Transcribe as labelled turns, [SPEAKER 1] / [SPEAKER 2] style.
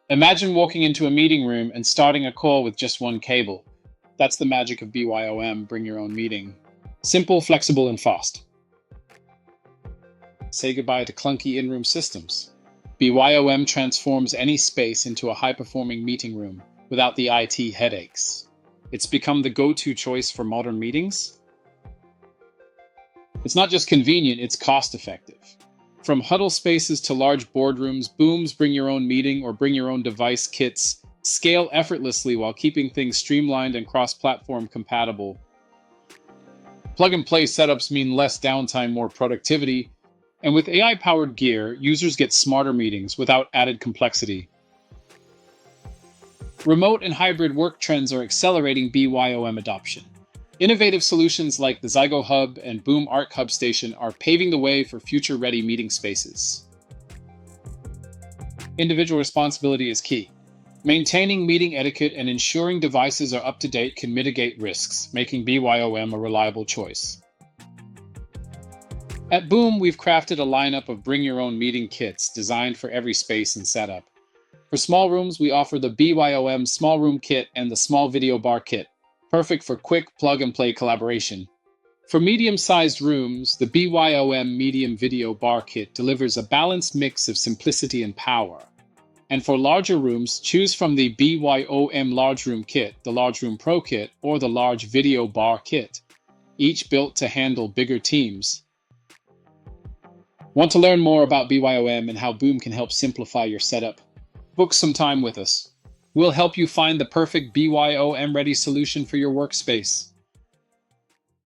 [SPEAKER 1] Imagine walking into a meeting room and starting a call with just one cable. That's the magic of BYOM, bring your own meeting. Simple, flexible, and fast. Say goodbye to clunky in-room systems. BYOM transforms any space into a high-performing meeting room without the IT headaches. It's become the go-to choice for modern meetings. It's not just convenient, it's cost-effective. From huddle spaces to large boardrooms, Boom's bring your own meeting or bring your own device kits scale effortlessly while keeping things streamlined and cross-platform compatible. Plug-and-play setups mean less downtime, more productivity, and with AI-powered gear, users get smarter meetings without added complexity. Remote and hybrid work trends are accelerating BYOM adoption. Innovative solutions like the Zygo Hub and Boom Arc Hub Station are paving the way for future-ready meeting spaces. Individual responsibility is key. Maintaining meeting etiquette and ensuring devices are up to date can mitigate risks, making BYOM a reliable choice. At Boom, we've crafted a lineup of bring-your-own-meeting kits designed for every space and setup. For small rooms, we offer the BYOM Small Room Kit and the Small Video Bar Kit, perfect for quick plug-and-play collaboration. For medium-sized rooms, the BYOM Medium Video Bar Kit delivers a balanced mix of simplicity and power. And for larger rooms, choose from the BYOM Large Room Kit, the Large Room Pro Kit, or the Large Video Bar Kit, each built to handle bigger teams. Want to learn more about BYOM and how Boom can help simplify your setup? Book some time with us. We'll help you find the perfect BYOM-ready solution for your workspace.